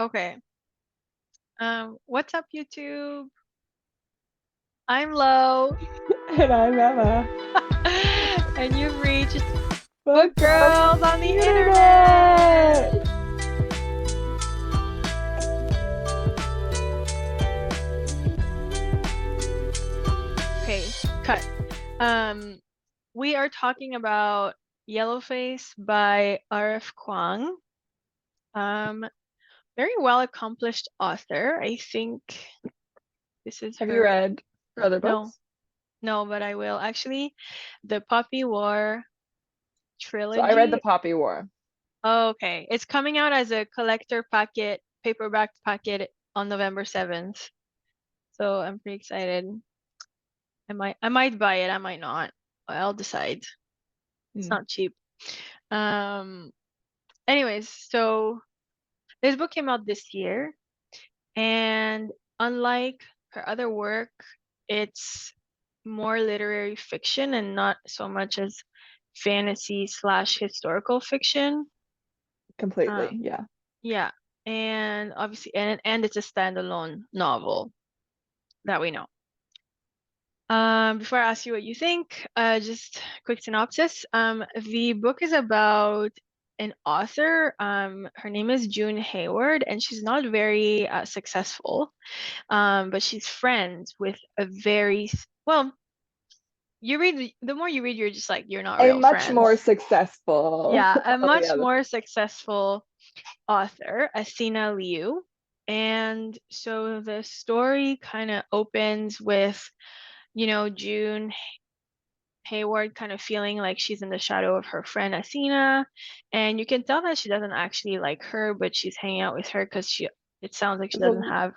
Okay. What's up, YouTube? I'm Lo, And I'm Emma. and you've reached Book Book Girls on Girls the on the Internet! Internet. Okay, cut. Um, we are talking about Yellowface by R.F. Kuang. Um, Very well accomplished author. I think this is Have you her. read her other No, books? no, but I will. Actually, the Puppy War So I read The trilogy. Poppy War. Oh, okay. It's coming out as a collector packet, paperback packet on November 7th. So I'm pretty excited. I might buy it, I might not. I'll decide. It's Hmm. not cheap. Um Anyways, so this book came out this year, and unlike her other work, it's more literary fiction and not so much as fantasy slash historical fiction. Um, Completely, yeah. yeah. And obviously and it's a standalone novel that we know. Before I ask you what you think, just quick synopsis. The book is about an author. Her name is June Hayward, and she's not very successful. But she's friends with a well. You read the more you read, you're just like you're not A real much more friends. successful, Yeah, a on the much other. more successful author, Athena Liu. And so the story kind of opens with, June Hayward kind of feeling like she's in the shadow of her friend Athena. And you can tell that she doesn't actually like her, but she's hanging out with her because it sounds like she doesn't have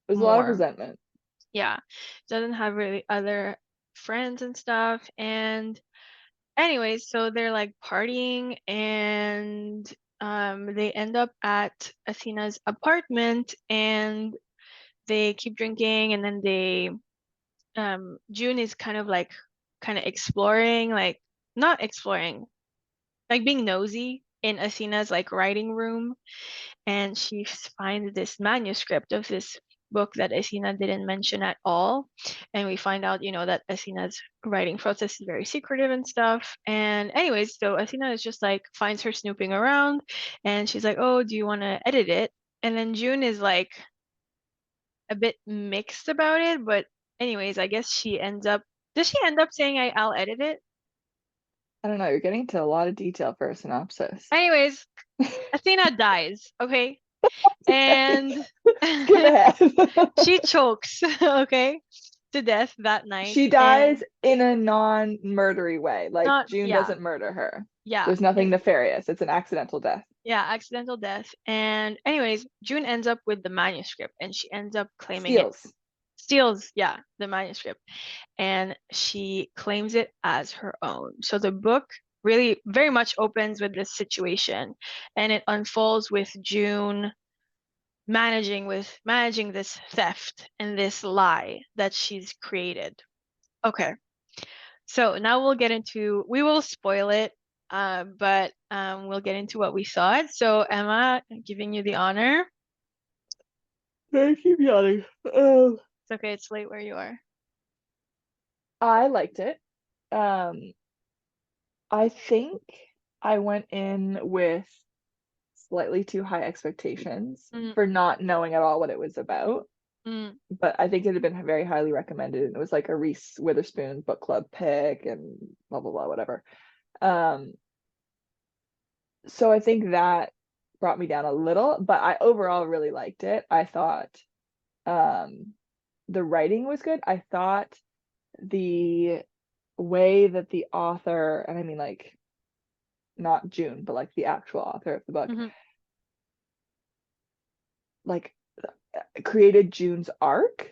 There's a lot of more. resentment. Yeah, doesn't have really other friends and stuff. And anyways, so they're like partying, and they end up at Athena's apartment, and they keep drinking, and then June is kind of exploring, like not exploring, like being nosy in Athena's like writing room, and she finds this manuscript of this book that Athena didn't mention at all. And we find out, that Athena's writing process is very secretive and stuff. And anyways, so Athena is just like finds her snooping around, and she's like, "Oh, do you want to edit it?" And then June is like a bit mixed about it, but anyways, I guess she ends up does she end up saying I'll edit it? I don't know, you're getting to a lot of detail for a synopsis. Anyways, Athena dies, okay? Okay, And skip ahead. she chokes, okay, to death that night. She And dies in a non-murdery way. Like not, June yeah, doesn't murder her. yeah, There's nothing nefarious. It's an accidental death. yeah, accidental death. And anyways, June ends up with the manuscript, and she ends up claiming it, Steals. steals, yeah, the manuscript, and she claims it as her own. So the book really very much opens with this situation, and it unfolds with June managing this theft and this lie that she's created. Okay. So now we will spoil it, but we'll get into what we thought. So Emma, giving you the honor. I keep yawning. Oh. It's okay, it's late where you are. I liked it. Um, I think I went in with slightly too high expectations Mm, for not knowing at all what it was about. mm, But I think it had been very highly recommended, and it was like a Reese Witherspoon book club pick and blah blah blah, whatever. Um, so I think that brought me down a little, but I overall really liked it. I thought um the writing was good. I thought the way that the author, and I mean like not June, but like the actual author of the book, mm-hmm, like created June's arc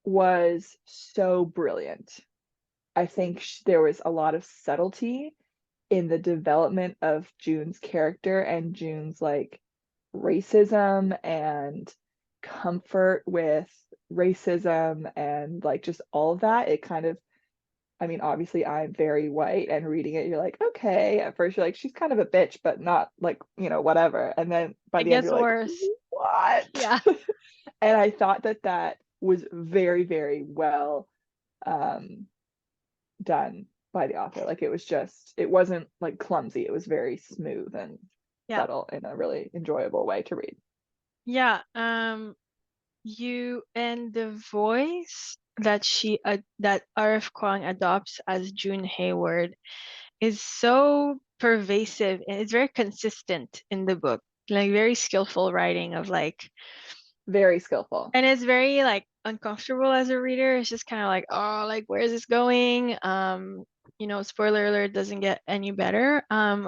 was so brilliant. I think there was a lot of subtlety in the development of June's character and June's like racism and comfort with racism and like just all of that. It kind of I mean, obviously I'm very white, and reading it, you're like, okay. At first you're like, she's kind of a bitch, but not like, whatever. And then by It the end gets you're like, worse. what? Yeah. And I thought that that was very, very well um done by the author. Like it wasn't like clumsy. It was very smooth and Yeah. subtle in a really enjoyable way to read. Yeah. You and the voice that that R.F. Kuang adopts as June Hayward is so pervasive and it's very consistent in the book. Like very skillful writing of like, Very skillful. and it's very like uncomfortable as a reader. It's just kind of like, oh, like where is this going? Spoiler alert, doesn't get any better.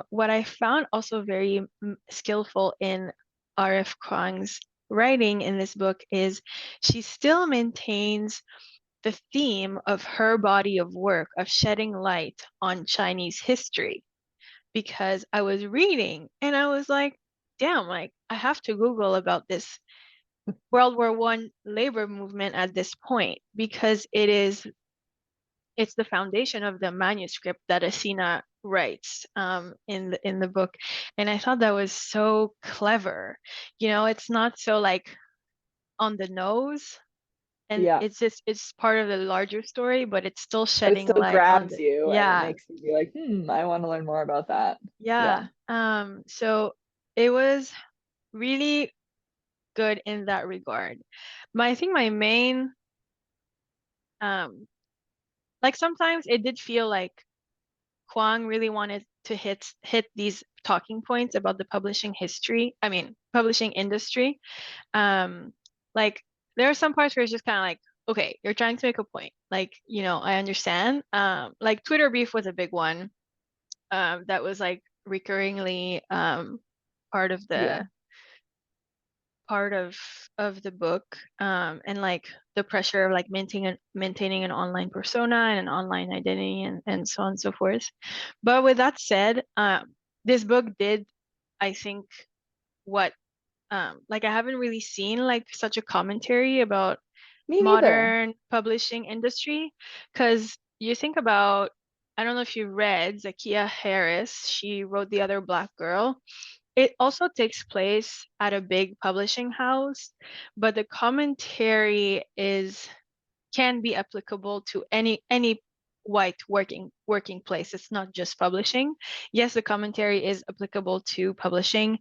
What I found also very skillful in R.F. Kuang's writing in this book is she still maintains the theme of her body of work of shedding light on Chinese history. Because I was reading and I was like, damn, like I have to Google about this World War I labor movement at this point because it's the foundation of the manuscript that Asina writes in the book, and I thought that was so clever. It's not so like on the nose, and Yeah. it's part of the larger story, but it's still But it shedding still light on grabs the you and it yeah makes you be like, I want to learn more about that. Yeah. yeah. So it was really good in that regard. But I think my main um like sometimes it did feel like Kuang really wanted to hit these talking points about the publishing industry. Um, like there are some parts where it's just kind of like, okay, you're trying to make a point. Like, I understand. Like Twitter beef was a big one. That was like recurringly part of Yeah. the part of the book. And like the pressure of like maintaining an online persona and an online identity and so on and so forth. But with that said, this book did, I think, what like I haven't really seen like such a commentary about Me neither. modern publishing industry because you think about, I don't know if you read Zakiya Harris, she wrote The Other Black Girl. It also takes place at a big publishing house, but the commentary is can be applicable to any white working place. It's not just publishing. Yes, the commentary is applicable to publishing,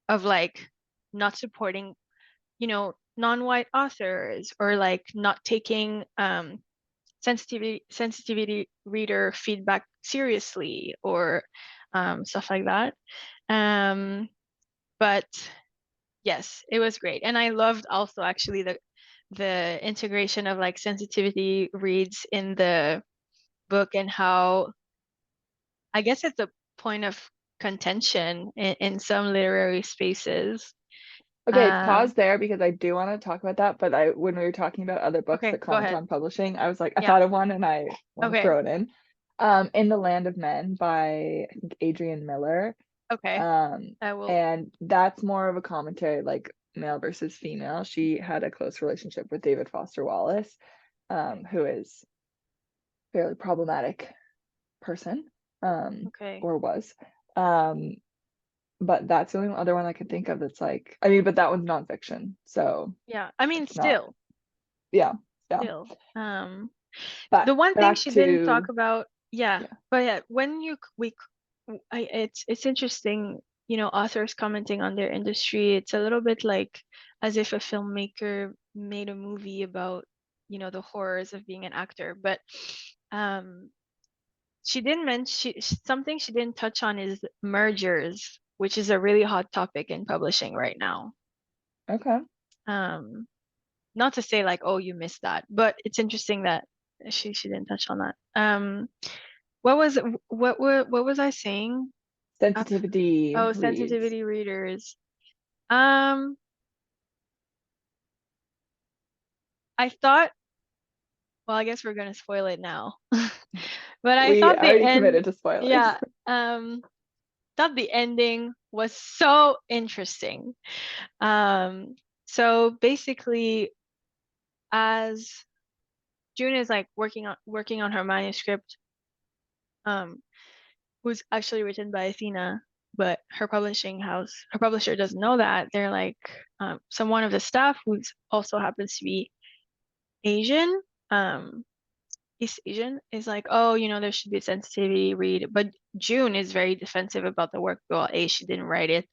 of like not supporting, non-white authors or like not taking sensitivity reader feedback seriously or stuff like that. Um, but yes, it was great. And I loved also actually the integration of like sensitivity reads in the book and how I guess it's a point of contention in some literary spaces. Okay, Um, pause there because I do want to talk about that. But when we were talking about other books okay, that go comment ahead. on publishing, I was like, I Yeah. thought of one and I want to Okay. throw it in. In the Land of Men by I think Adrian Miller. Okay. Um, I will. and that's more of a commentary, like male versus female. She had a close relationship with David Foster Wallace, Okay. who is a fairly problematic person, Okay. or was. Um, but that's the only other one I could think of that's like, I mean, but that one's nonfiction, so Yeah. I mean, it's not, still, yeah, yeah. still. But The one thing back she didn't talk to, about, yeah, yeah, but yeah, when you we it's interesting, authors commenting on their industry. It's a little bit like as if a filmmaker made a movie about, the horrors of being an actor. But um, she didn't mention something she didn't touch on is mergers, which is a really hot topic in publishing right now. okay. Um, Not to say like, oh, you missed that, but it's interesting that she didn't touch on that. What was what was I saying? Uh, Sensitivity oh, reads. sensitivity readers. Um, I thought, well, I guess we're gonna spoil it now. But I We thought the already end, committed to spoilers. yeah, thought the ending was so interesting. Um, so basically, as June is like working on her manuscript, um, who's actually written by Athena, but her publisher doesn't know that. They're like, someone of the staff who's also happens to be Asian, um, East Asian, is like, oh, there should be a sensitivity read. But June is very defensive about the work. Well, A, she didn't write it.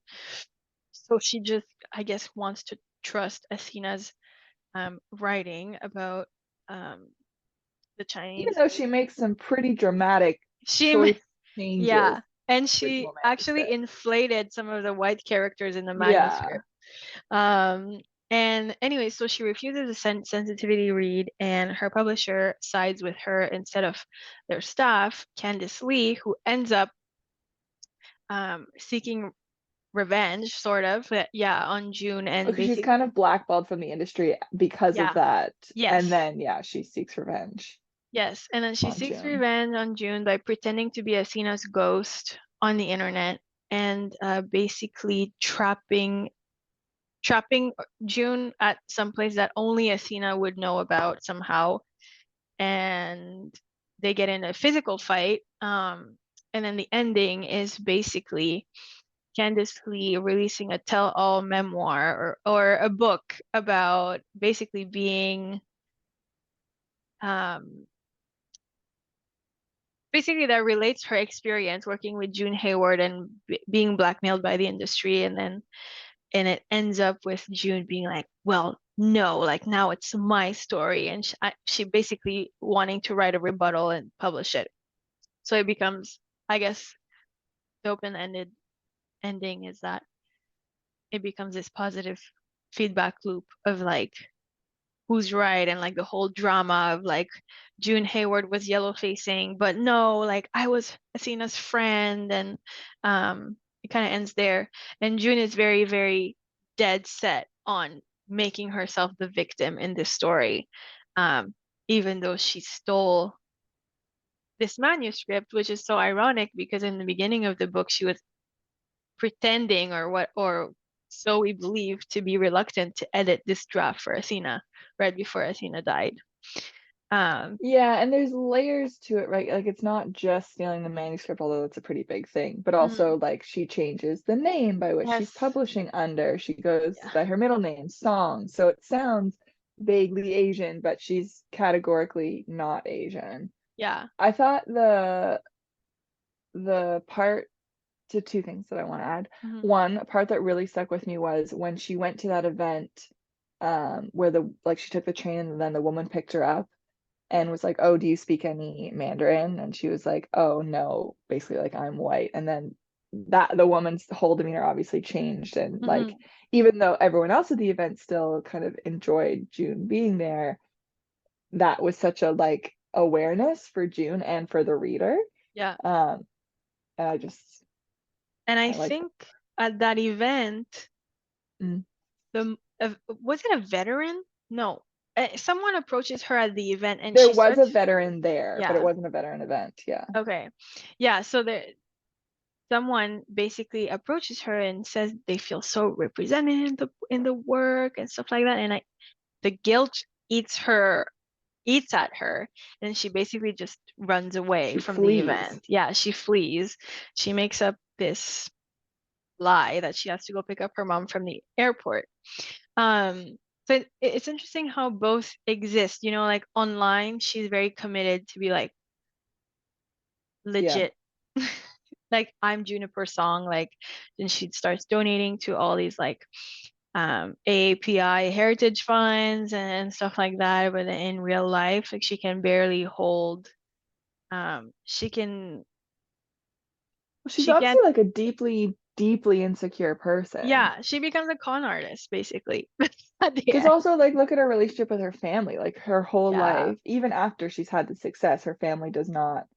So she just, I guess, wants to trust Athena's writing about um, the Even Chinese. though she makes some pretty dramatic She, choice changes yeah, to and the she original actually manuscript. inflated some of the white characters in the Yeah. manuscript. Um, and anyway, so she refuses a sensitivity read, and her publisher sides with her instead of their staff, Candice Lee, who ends up seeking revenge, sort of, yeah, on June, and Okay, she's basically, kind of blackballed from the industry because of yeah, that. And yes, then, yeah, she seeks revenge yes, and then she on seeks June. revenge on June by pretending to be Athena's ghost on the internet and basically trapping June at some place that only Athena would know about somehow, and they get in a physical fight. And then the ending is basically Candice Lee releasing a tell-all memoir or a book about basically being um, basically that relates her experience working with June Hayward and being blackmailed by the industry, and it ends up with June being like, well, no, like now it's my story, and she basically wanting to write a rebuttal and publish it. So it becomes, I guess, the open-ended ending is that it becomes this positive feedback loop of like who's right, and like the whole drama of like June Hayward was yellow facing, but no, like I was Athena's friend, and it kind of ends there. And June is very, very dead set on making herself the victim in this story, um, even though she stole this manuscript, which is so ironic because in the beginning of the book she was pretending, or so we believe, to be reluctant to edit this draft for Athena right before Athena died. Um, Yeah, and there's layers to it, right? Like it's not just stealing the manuscript, although it's a pretty big thing, but mhm, also like she changes the name by which she's yes, publishing under. She goes yeah, by her middle name, Song. So it sounds vaguely Asian, but she's categorically not Asian. yeah, I thought the part to two things that I want to add. mhm, One, a part that really stuck with me was when she went to that event, where the like she took the train and then the woman picked her up and was like, "Oh, do you speak any Mandarin?" And she was like, "Oh, no," basically like I'm white. And then that the woman's whole demeanor obviously changed, and like mhm, even though everyone else at the event still kind of enjoyed June being there, that was such a like awareness for June and for the reader. yeah. Um, and I just And I I like that. think at that event, Mm. was it a veteran? No, someone approaches her at the event, and There she was a starts, veteran there, but it yeah, wasn't a veteran event. Yeah. okay, yeah. So there, someone basically approaches her and says they feel so represented in the work and stuff like that, and the guilt eats at her, and she basically just runs away She from the flees. event. Yeah, she flees. She makes up this lie that she has to go pick up her mom from the airport. So it's interesting how both exist. Like online, she's very committed to be like Yeah. legit. Like I'm Juniper Song, like, and she starts donating to all these like AAPI heritage funds and stuff like that. But in real life, like she can barely hold. She can. Well, she's She obviously can't. like a deeply, deeply insecure person. Yeah, she becomes a con artist basically at the Because end. also, like, look at her relationship with her family. Like, her whole Yeah, life, even after she's had the success, her family does not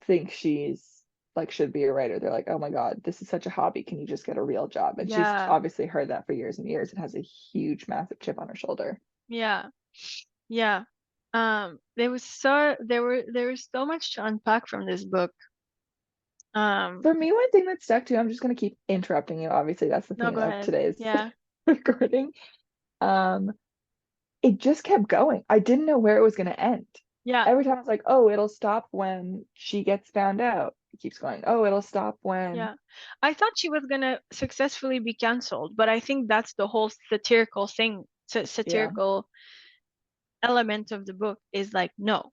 think she's like should be a writer. They're like, oh my God, this is such a hobby. Can you just get a real job? And she's yeah, obviously heard that for years and years and has a huge, massive chip on her shoulder. yeah, yeah. There was so much to unpack from this book. Um, For me, one thing that stuck to, I'm just gonna keep interrupting you. Obviously, that's the no, theme go of ahead. today's Yeah. recording. Um, it just kept going. I didn't know where it was going to end. Yeah, Every time I was like, oh, it'll stop when she gets found out. It keeps going, oh, it'll stop when, yeah. I thought she was gonna successfully be canceled, but I think that's the whole satirical thing, yeah, satirical element of the book is like, no,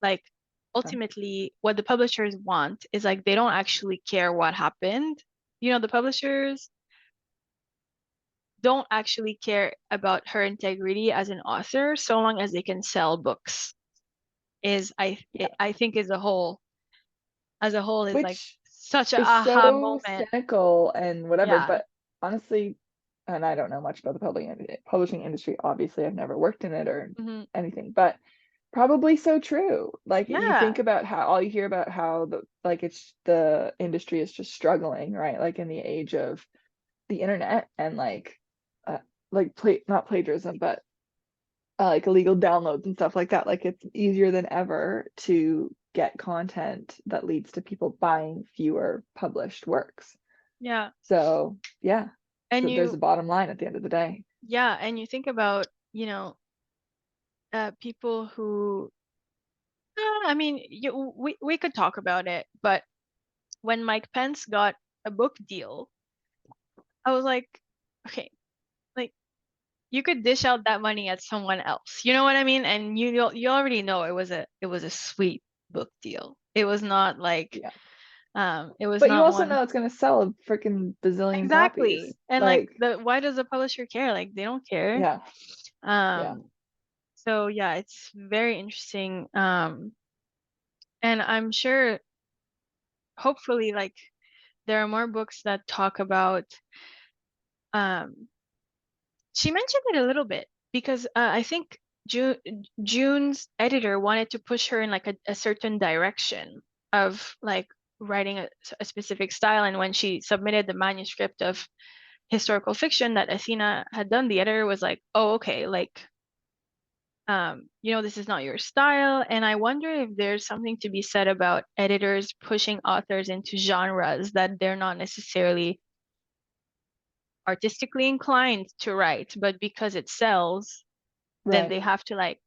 like yeah, ultimately what the publishers want is like they don't actually care what happened. You know, the publishers don't actually care about her integrity as an author so long as they can sell books. Is yeah. I think is a whole as a whole is like Which such a is aha so moment. cynical and whatever. Yeah. But honestly, and I don't know much about the publishing industry. Obviously, I've never worked in it or Hmm. anything, but probably so true. Like you Yeah. think about how all you hear about how the like it's the industry is just struggling, right? Like in the age of the internet and uh, not plagiarism, but like illegal downloads and stuff like that. Like it's easier than ever to get content that leads to people buying fewer published works. Yeah. So yeah, And so there's you a bottom line at the end of the day. yeah, and you think about, you know, people who I mean, we could talk about it, but when Mike Pence got a book deal, I was like, okay, like you could dish out that money at someone else. You know what I mean? And you already know it was a sweet book deal. It was not like Yeah. it was But you not also one know it's gonna sell a freaking bazillion exactly. copies. And like Like, the why does the publisher care? Like they don't care. yeah, yeah, Um so yeah, it's very interesting. And I'm sure hopefully like there are more books that talk about um she mentioned it a little bit because I think June June's editor wanted to push her in like a certain direction of like writing a specific style. And when she submitted the manuscript of historical fiction that Athena had done, the editor was like, "Oh, okay, like you know, this is not your style." And I wonder if there's something to be said about editors pushing authors into genres that they're not necessarily artistically inclined to write, but because it sells, then right, they have to like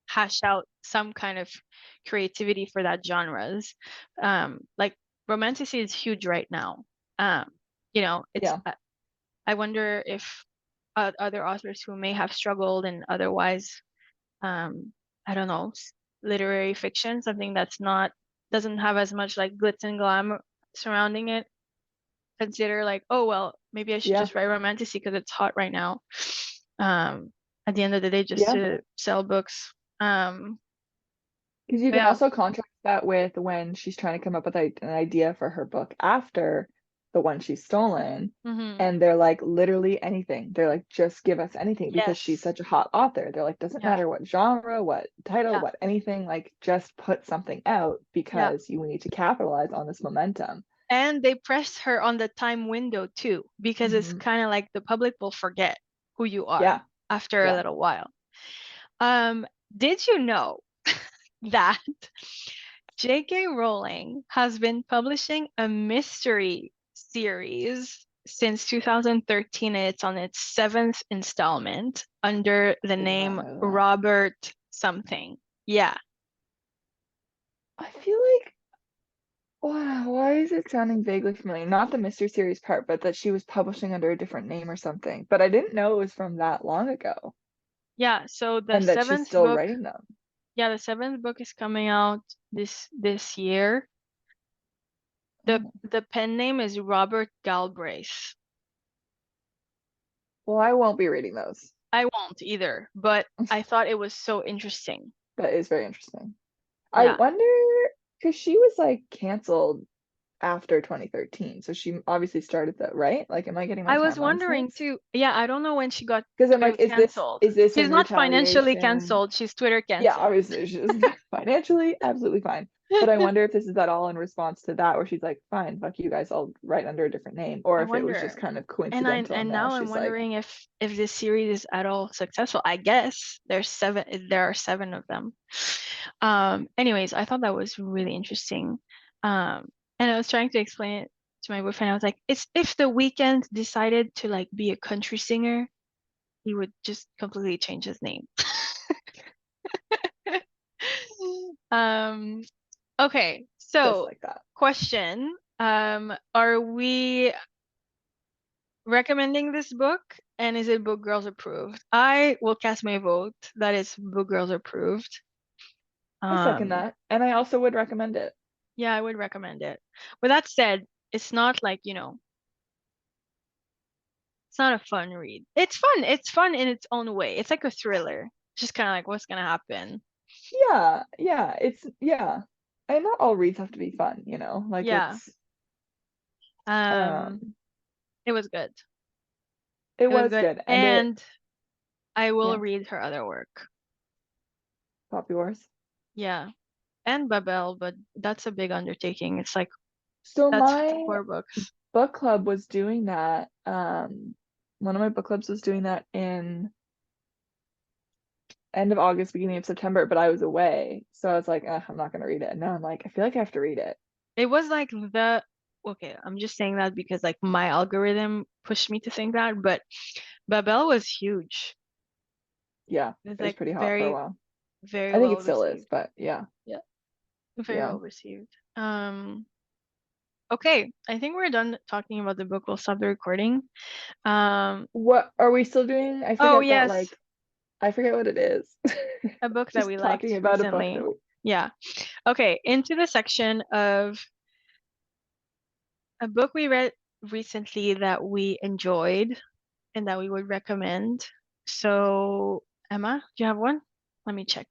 hash out some kind of creativity for that genres. Like romanticy is huge right now. Um, you know, it's yeah, I wonder if other authors who may have struggled and otherwise, I don't know, literary fiction, something that's not doesn't have as much like glitz and glam surrounding it, consider like, oh well, maybe I should yeah, just write romanticy because it's hot right now. At the end of the day, just yeah. to sell books. Um, Because you but can yeah. also contrast that with when she's trying to come up with an idea for her book after the one she's stolen. Mm-hmm. And they're like, literally anything. They're like, just give us anything because she's Yes. such a hot author. They're like, doesn't Yeah. matter what genre, what title, Yeah. what anything, like, just put something out Yeah. because you need to capitalize on this momentum. And they pressed her on the time window too, because it's Hmm. kind of like the public will forget who you are Yeah, after a yeah. little while. Um, did you know that J.K. Rowling has been publishing a mystery series since 2013, and it's on its seventh installment under the name Wow. Robert something. Yeah. I feel like, wow, why is it sounding vaguely familiar? Not the mystery series part, but that she was publishing under a different name or something. But I didn't know it was from that long ago Yeah, so the and that she's seventh still book, writing them. yeah, the seventh book is coming out this year. The Oh. the pen name is Robert Galbraith. Well, I won't be reading those. I won't either, but I thought it was so interesting. That is very interesting. I Yeah. wonder, because she was like canceled after 2013. So she obviously started that, right? Like, am I getting my I was timelines wondering mixed? too. Yeah, I don't know when she got Because I'm like, canceled. is this She's in not financially retaliation? canceled, she's Twitter Yeah, canceled. obviously she's financially absolutely fine. But I wonder if this is at all in response to that, where she's like, fine, fuck you guys, I'll write under a different name, or I if it was just wonder. kind of And coincidental and and now now I'm she's like, wondering if this series is at all successful. I guess there are seven of them. Anyways, I thought that was really interesting. And I was trying to explain it to my boyfriend. I was like, it's if the weekend decided to like be a country singer, he would just completely change his name. Um, okay, Just so like that. question, are we recommending this book and is it Book Girls approved? I will cast my vote that is Book Girls approved. I second Um, that. And I also would recommend it. yeah, I would recommend it. With that said, it's not like, it's not a fun read. It's fun. It's fun in its own way. It's like a thriller. It's just kind of like what's gonna happen. Yeah, yeah, yeah. And not all reads have to be fun, like Yeah. Um, um it was good. it It was was good. good. And And I will yeah, read her other work. Poppy Wars. Yeah. And Babel, but that's a big undertaking. It's like So that's my 4 books. book club was doing that. One of my book clubs was doing that in end of August, beginning of September, but I was away. So I was like, I'm not gonna read it. And now I'm like, I feel like I have to read it. It was like the okay, I'm just saying that because like my algorithm pushed me to think that, but Babel was huge. Yeah, It was it was like pretty hot for a very, while. very I think well it still is, received. but yeah, Yeah, very yeah. well received. Okay, I think we're done talking about the book. We'll stop the recording. Um, What are we still doing? I oh forget that, yes, like, I forget what it is. a book that Just we talking liked about a book that recently. we, Yeah. Okay, into the section of a book we read recently that we enjoyed and that we would recommend. So, Emma, do you have one? Let me check.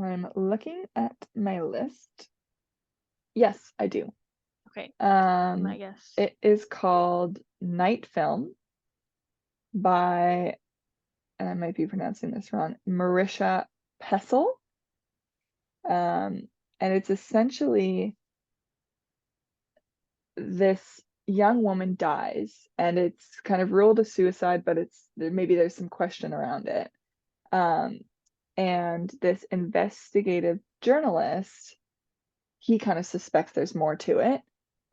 I'm looking at my list. Yes, I do. Okay, my Um, guess. it is called Night Film by, and I might be pronouncing this wrong, Marisha Pessel. And it's essentially this young woman dies, and it's kind of ruled a suicide, but maybe there's some question around it. Um, and this investigative journalist, he kind of suspects there's more to it.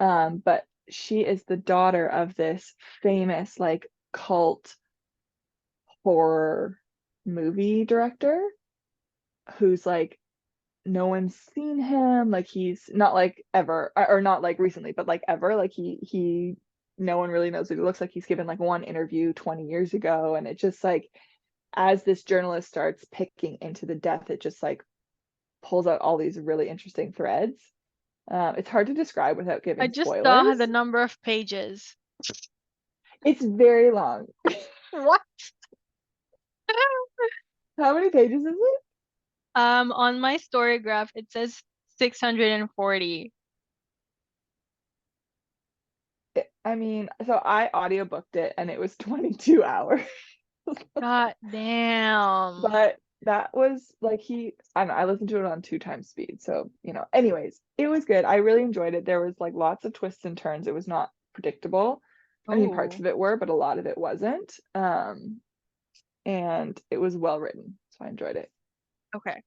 But she is the daughter of this famous like cult horror movie director who's like no one's seen him, like he's not like ever or not like recently but like ever, like he no one really knows what he looks like. He's given like one interview 20 years ago, and it just like as this journalist starts picking into the death, it just like pulls out all these really interesting threads. It's hard to describe without I giving just saw the spoilers. number of pages. It's very long. What? How many pages is it? On my story graph, it says 640. I mean, so I audiobooked it and it was 22 hours. God damn. But that was like I don't know, I listened to it on 2 times speed. So, anyways, it was good. I really enjoyed it. There was like lots of twists and turns. It was not predictable. I mean, parts Oh, of it were, but a lot of it wasn't. And it was well written. So I enjoyed it. okay.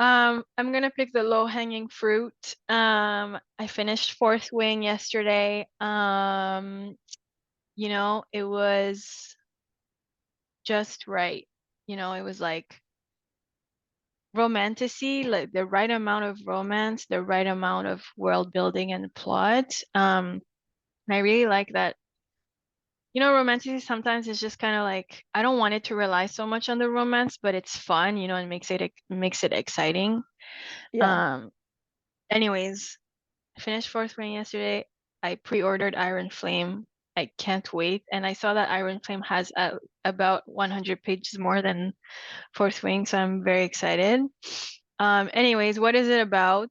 I'm gonna pick the low-hanging fruit. I finished Fourth Wing yesterday. It was just right. It was like romanticy, like the right amount of romance, the right amount of world building and plot. And I really like that. Romanticy sometimes is just kind of like I don't want it to rely so much on the romance, but it's fun, and makes it exciting. Yeah. Um, anyways, I finished Fourth Wing yesterday. I pre-ordered Iron Flame. I can't wait, and I saw that Iron Flame has about 100 pages more than Fourth Wing, so I'm very excited. Anyways, what is it about?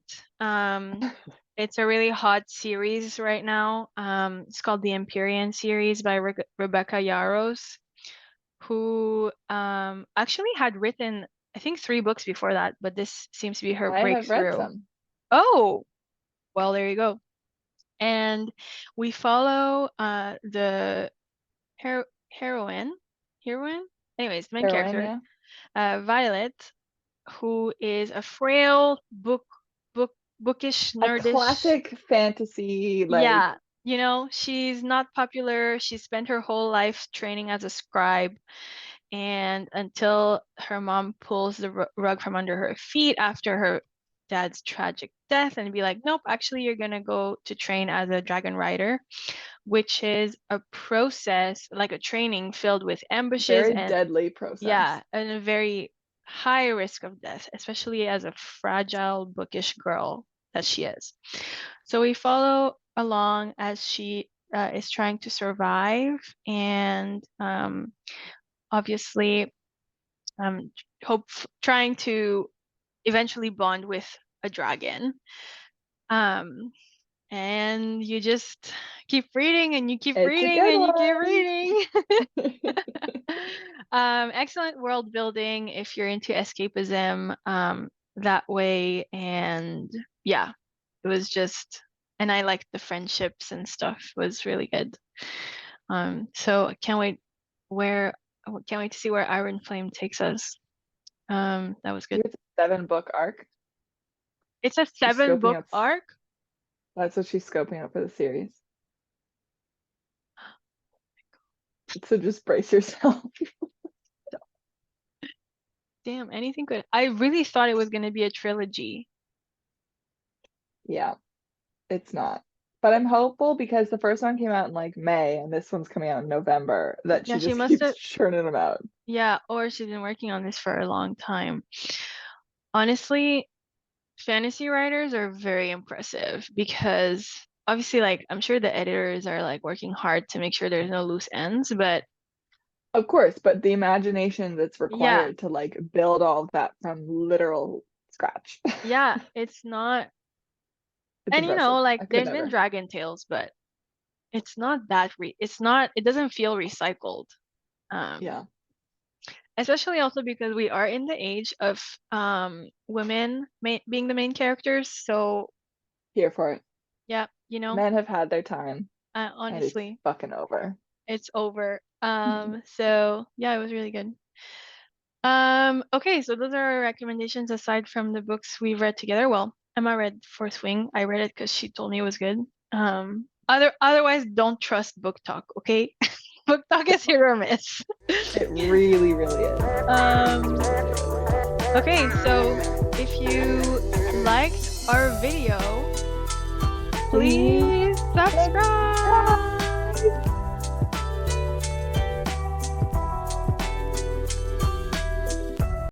It's a really hot series right now. It's called the Empyrean series by Rebecca Yarros, who actually had written, I think, 3 books before that, but this seems to be her I have read breakthrough. some. Oh, well, there you go. And we follow the heroine, heroine, anyways, the main Heroine, character, yeah. Violet, who is a frail book bookish A nerdish. classic fantasy, like Yeah, you know, she's not popular. She spent her whole life training as a scribe, and until her mom pulls the rug from under her feet after her dad's tragic death and be like, nope, actually, you're gonna go to train as a dragon rider, which is a process, like a training filled with ambushes Very and, deadly yeah, process. and a very high risk of death, especially as a fragile, bookish girl that she is. So we follow along as she is trying to survive, and obviously um, hope trying to eventually bond with a dragon. Um, and you just keep reading and you keep It's a reading good and you keep one. reading. Excellent world building if you're into escapism that way. And yeah, it was just, and I liked the friendships and stuff was really good. So I can't wait to see where Iron Flame takes us. That was good. It's a 7 book arc. It's a She's seven scoping book out. arc. That's what she's scoping out for the series. So just brace yourself. Damn, anything could. I really thought it was gonna be a trilogy. Yeah, it's not. But I'm hopeful because the first one came out in like May and this one's coming out in November that Yeah, she she just must keeps have. churning them out. Yeah, or she's been working on this for a long time. Honestly, fantasy writers are very impressive because obviously, like, I'm sure the editors are like working hard to make sure there's no loose ends, but Of course, but the imagination that's yeah, required to like build all of that from literal scratch. yeah, it's not. It's And you impressive. know, like, I could there's been never. Dragon Tales, but it's not that it's not. It doesn't feel recycled. Um, Yeah, especially also because we are in the age of women being the main characters. So here for it. yeah, you know, Men have had their time and it's honestly, fucking over. it's over. So yeah, it was really good. Okay, so those are our recommendations aside from the books we've read together. Well, Emma read Fourth Wing. I read it because she told me it was good. Otherwise, don't trust book talk, okay? Book talk is hit or miss. It really, really is. um Okay, so if you liked our video, Please please subscribe. subscribe.